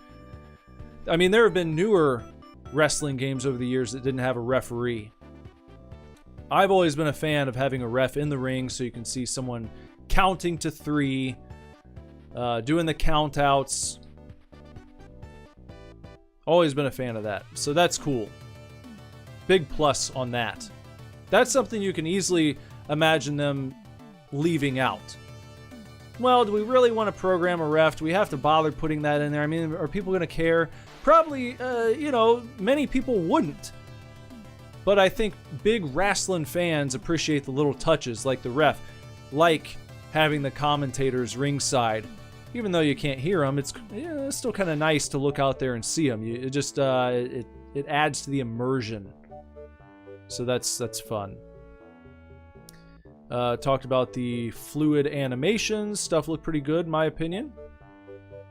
I mean, there have been newer wrestling games over the years that didn't have a referee. I've always been a fan of having a ref in the ring so you can see someone counting to 3, doing the countouts. Always been a fan of that. So that's cool. Big plus on that. That's something you can easily imagine them leaving out. Well, do we really want to program a ref? Do we have to bother putting that in there? I mean, are people going to care? Probably, you know, many people wouldn't. But I think big wrestling fans appreciate the little touches, like the ref. Like having the commentators ringside. Even though you can't hear them, it's still kind of nice to look out there and see them. It just it adds to the immersion. So that's fun. Talked about the fluid animations. Stuff looked pretty good, in my opinion.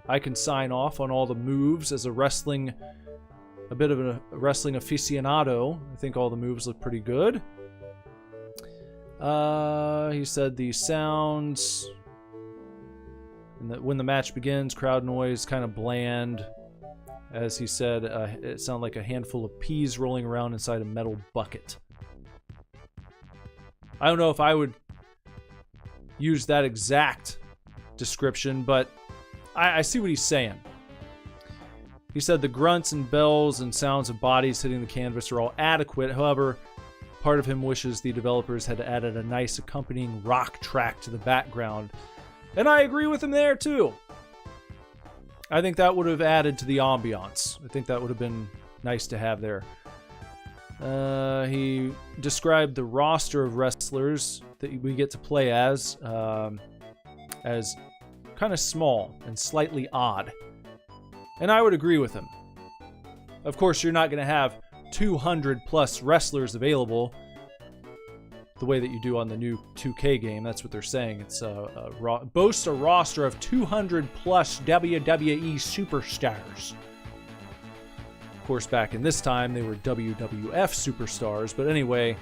I can sign off on all the moves as a bit of a wrestling aficionado. I think all the moves look pretty good. He said the sounds, and that when the match begins, crowd noise kind of bland. As he said, it sounded like a handful of peas rolling around inside a metal bucket. I don't know if I would use that exact description, but I see what he's saying. He said the grunts and bells and sounds of bodies hitting the canvas are all adequate. However, part of him wishes the developers had added a nice accompanying rock track to the background. And I agree with him there, too. I think that would have added to the ambiance. I think that would have been nice to have there. He described the roster of wrestlers that we get to play as kind of small and slightly odd. And I would agree with him. Of course, you're not going to have 200 plus wrestlers available the way that you do on the new 2K game. That's what they're saying. It's boasts a roster of 200 plus WWE superstars. Of course, back in this time, they were WWF superstars. But anyway,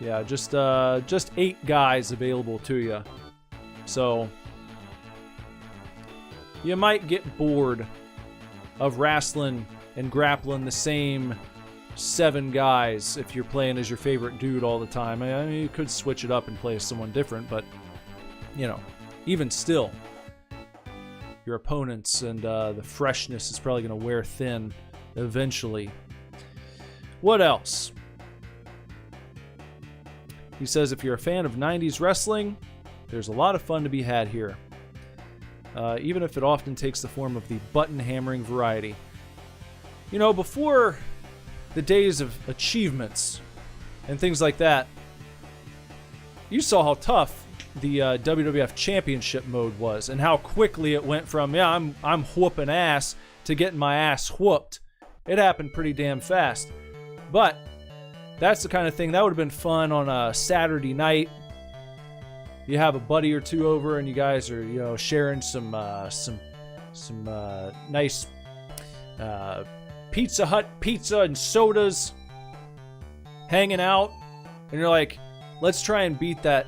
yeah, just 8 guys available to you. So you might get bored of wrestling and grappling the same 7 guys if you're playing as your favorite dude all the time. I mean, you could switch it up and play as someone different, but, you know, even still, your opponents and the freshness is probably going to wear thin eventually. What else? He says if you're a fan of 90s wrestling, there's a lot of fun to be had here. Even if it often takes the form of the button hammering variety. You know, before the days of achievements and things like that, you saw how tough the WWF Championship mode was and how quickly it went from, yeah, I'm whooping ass to getting my ass whooped. It happened pretty damn fast. But that's the kind of thing that would have been fun on a Saturday night. You have a buddy or two over and you guys are, you know, sharing some nice Pizza Hut pizza and sodas, hanging out, and you're like, let's try and beat that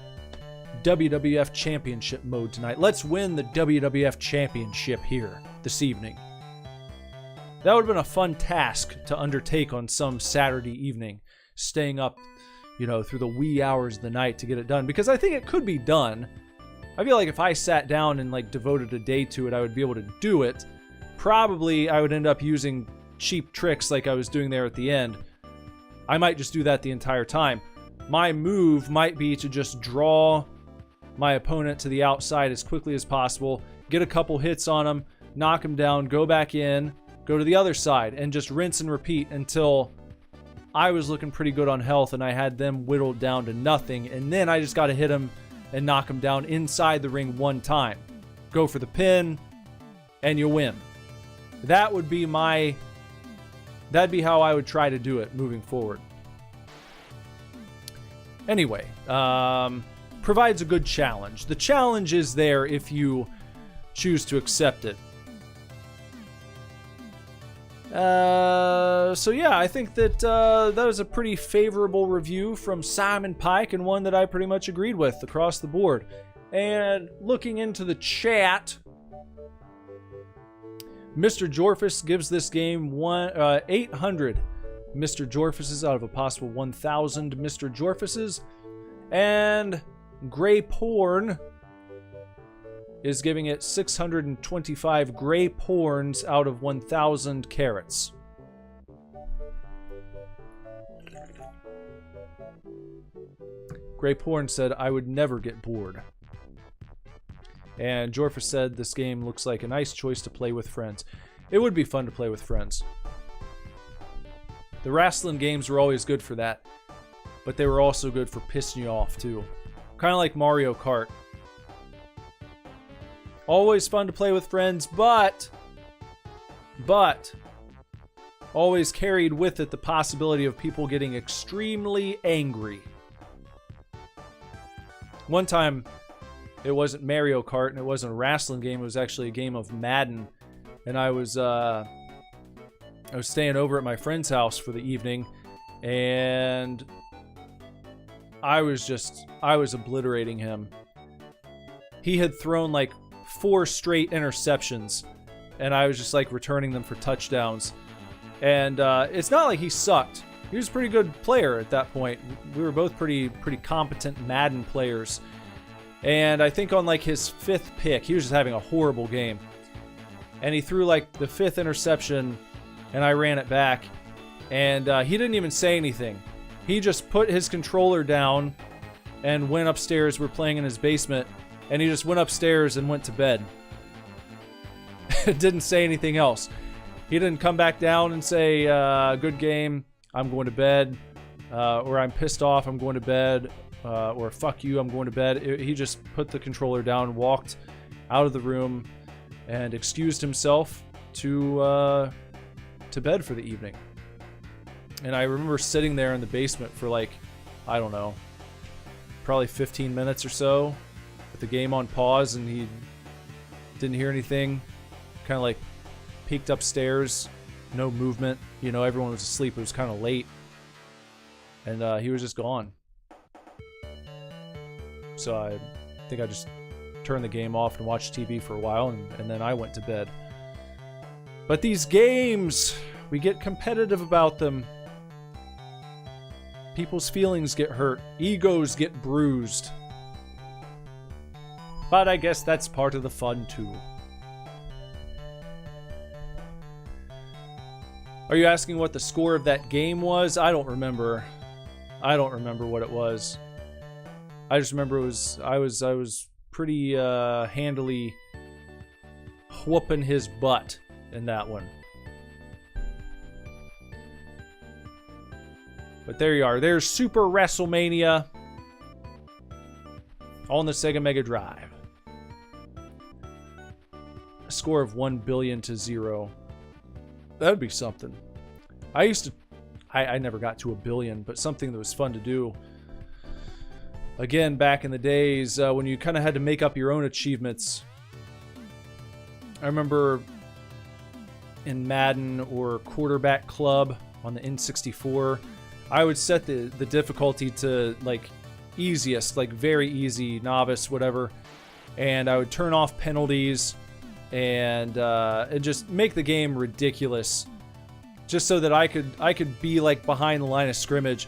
WWF Championship mode tonight. Let's win the WWF Championship here this evening. That would have been a fun task to undertake on some Saturday evening, staying up, you know, through the wee hours of the night to get it done, because I think it could be done. I feel like if I sat down and like devoted a day to it, I would be able to do it. Probably I would end up using cheap tricks like I was doing there at the end. I might just do that the entire time. My move might be to just draw my opponent to the outside as quickly as possible, get a couple hits on him, knock him down, go back in, go to the other side, and just rinse and repeat until I was looking pretty good on health and I had them whittled down to nothing, and then I just got to hit him and knock him down inside the ring one time. Go for the pin, and you win. That'd be how I would try to do it moving forward. Anyway, provides a good challenge. The challenge is there if you choose to accept it. So yeah, I think that that was a pretty favorable review from Simon Pike, and one that I pretty much agreed with across the board. And looking into the chat, Mr. Jorfus gives this game 800 Mr. Jorfuses out of a possible 1,000 Mr. Jorfuses. And Grey Porn is giving it 625 Grey Porns out of 1,000 carrots. Grey Porn said, I would never get bored. And Jorfus said, this game looks like a nice choice to play with friends. It would be fun to play with friends. The wrestling games were always good for that, but they were also good for pissing you off too. Kind of like Mario Kart. Always fun to play with friends, but always carried with it the possibility of people getting extremely angry. One time, it wasn't Mario Kart and it wasn't a wrestling game. It was actually a game of Madden, and I was staying over at my friend's house for the evening, and I was obliterating him. He had thrown like 4 straight interceptions, and I was just like returning them for touchdowns. And it's not like he sucked. He was a pretty good player at that point. We were both pretty competent Madden players. And I think on like his 5th pick, he was just having a horrible game. And he threw like the 5th interception, and I ran it back. And he didn't even say anything. He just put his controller down and went upstairs. We're playing in his basement. And he just went upstairs and went to bed. Didn't say anything else. He didn't come back down and say, good game, I'm going to bed. Or I'm pissed off, I'm going to bed. Or fuck you, I'm going to bed. He just put the controller down, walked out of the room, and excused himself to bed for the evening. And I remember sitting there in the basement for like, I don't know, probably 15 minutes or so, with the game on pause, and he didn't hear anything. Kind of like peeked upstairs, no movement. You know, everyone was asleep. It was kind of late. And he was just gone. So I think I just turned the game off and watched TV for a while, and then I went to bed. But these games, we get competitive about them. People's feelings get hurt. Egos get bruised. But I guess that's part of the fun, too. Are you asking what the score of that game was? I don't remember. I don't remember what it was. I just remember I was pretty handily whooping his butt in that one. But there you are. There's Super Wrestlemania on the Sega Mega Drive. A score of 1 billion to 0. That would be something. I never got to 1 billion, but something that was fun to do. Again, back in the days when you kind of had to make up your own achievements. I remember in Madden or Quarterback Club on the N64, I would set the difficulty to like easiest, like very easy, novice, whatever, and I would turn off penalties and just make the game ridiculous, just so that I could be like behind the line of scrimmage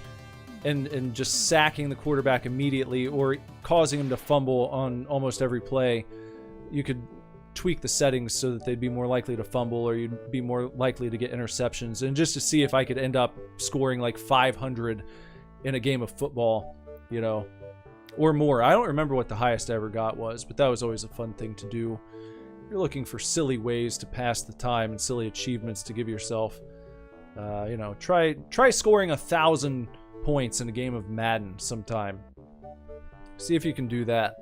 and just sacking the quarterback immediately or causing him to fumble on almost every play. You could tweak the settings so that they'd be more likely to fumble, or you'd be more likely to get interceptions, and just to see if I could end up scoring like 500 in a game of football, you know, or more. I don't remember what the highest I ever got was, but that was always a fun thing to do. You're looking for silly ways to pass the time and silly achievements to give yourself. You know, try scoring 1,000 points in a game of Madden sometime. See if you can do that.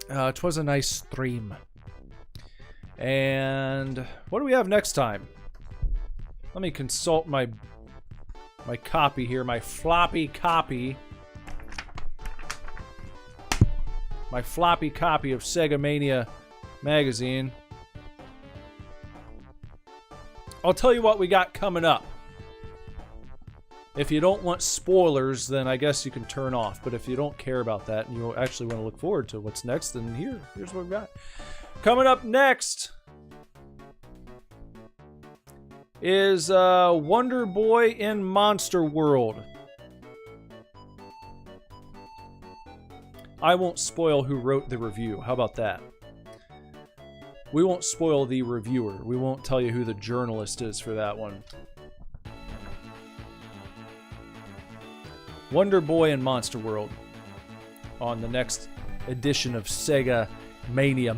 'Twas a nice stream. And what do we have next time? Let me consult my copy here, my floppy copy. My floppy copy of Sega Mania magazine. I'll tell you what we got coming up. If you don't want spoilers, then I guess you can turn off. But if you don't care about that and you actually want to look forward to what's next, then here's what we've got. Coming up next is Wonder Boy in Monster World. I won't spoil who wrote the review. How about that? We won't spoil the reviewer. We won't tell you who the journalist is for that one. Wonder Boy and Monster World on the next edition of Sega Mania.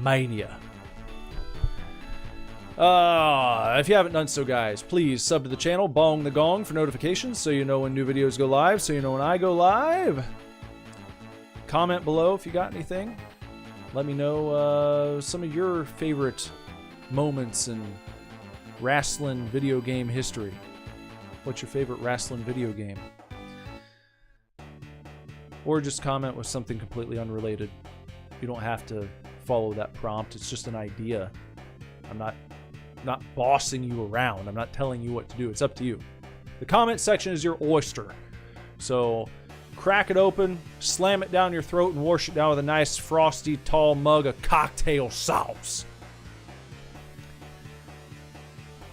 If you haven't done so, guys, please sub to the channel, bong the gong for notifications so you know when new videos go live, so you know when I go live. Comment below if you got anything. Let me know some of your favorite moments in wrestling video game history. What's your favorite wrestling video game? Or just comment with something completely unrelated. You don't have to follow that prompt. It's just an idea. I'm not bossing you around. I'm not telling you what to do. It's up to you. The comment section is your oyster. So crack it open, slam it down your throat, and wash it down with a nice frosty tall mug of cocktail sauce.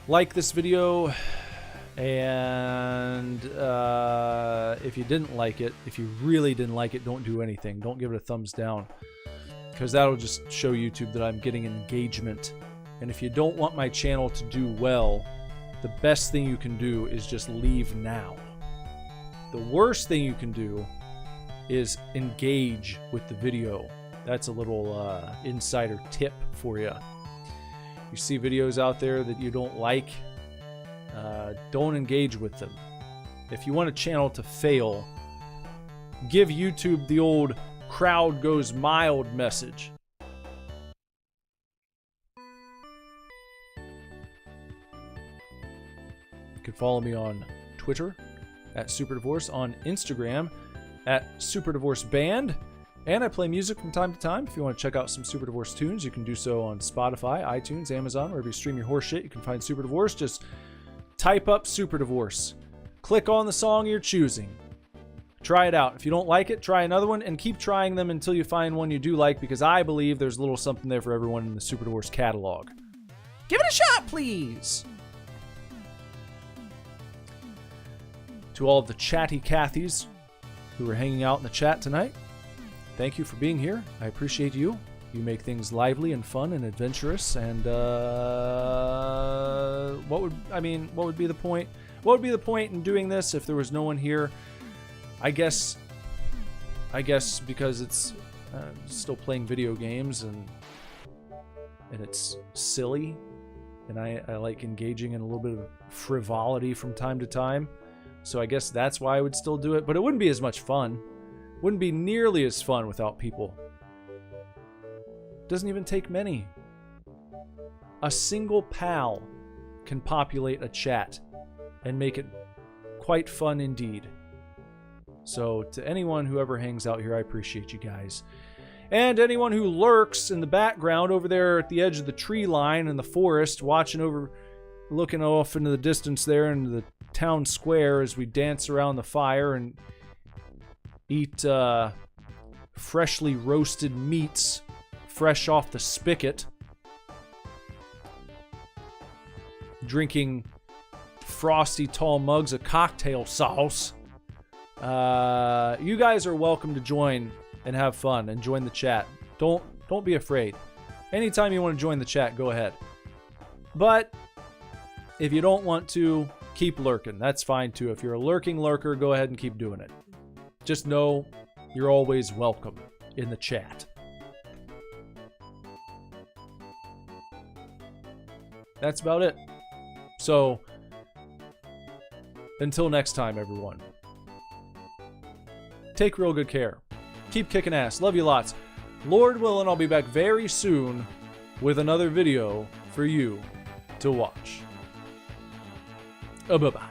Like this video, and if you didn't like it, if you really didn't like it, don't do anything. Don't give it a thumbs down, because that'll just show YouTube that I'm getting engagement. And if you don't want my channel to do well, the best thing you can do is just leave now. The worst thing you can do is engage with the video. That's a little insider tip for you. You see videos out there that you don't like, don't engage with them. If you want a channel to fail, give YouTube the old crowd goes mild message. You can follow me on Twitter at SuperDivorce, on Instagram at SuperDivorceBand, and I play music from time to time. If you want to check out some Super Divorce tunes, you can do so on Spotify, iTunes, Amazon, wherever you stream your horse shit. You can find Super Divorce. Just type up Super Divorce. Click on the song you're choosing. Try it out. If you don't like it, try another one, and keep trying them until you find one you do like, because I believe there's a little something there for everyone in the Super Divorce catalog. Give it a shot, please! To all of the chatty Cathys who are hanging out in the chat tonight, thank you for being here. I appreciate you. You make things lively and fun and adventurous. And what would be the point? What would be the point in doing this if there was no one here? I guess because it's still playing video games and it's silly, and I like engaging in a little bit of frivolity from time to time. So I guess that's why I would still do it, but it wouldn't be as much fun. Wouldn't be nearly as fun without people. Doesn't even take many. A single pal can populate a chat and make it quite fun indeed. So to anyone who ever hangs out here, I appreciate you guys. And anyone who lurks in the background over there at the edge of the tree line in the forest, watching over, looking off into the distance there into the town square as we dance around the fire and eat freshly roasted meats fresh off the spigot, drinking frosty tall mugs of cocktail sauce. You guys are welcome to join and have fun and join the chat. Don't be afraid. Anytime you want to join the chat, go ahead. But if you don't want to, keep lurking. That's fine too. If you're a lurking lurker, go ahead and keep doing it. Just know you're always welcome in the chat. That's about it. So, until next time, everyone. Take real good care. Keep kicking ass. Love you lots. Lord willing, I'll be back very soon with another video for you to watch. Bye-bye.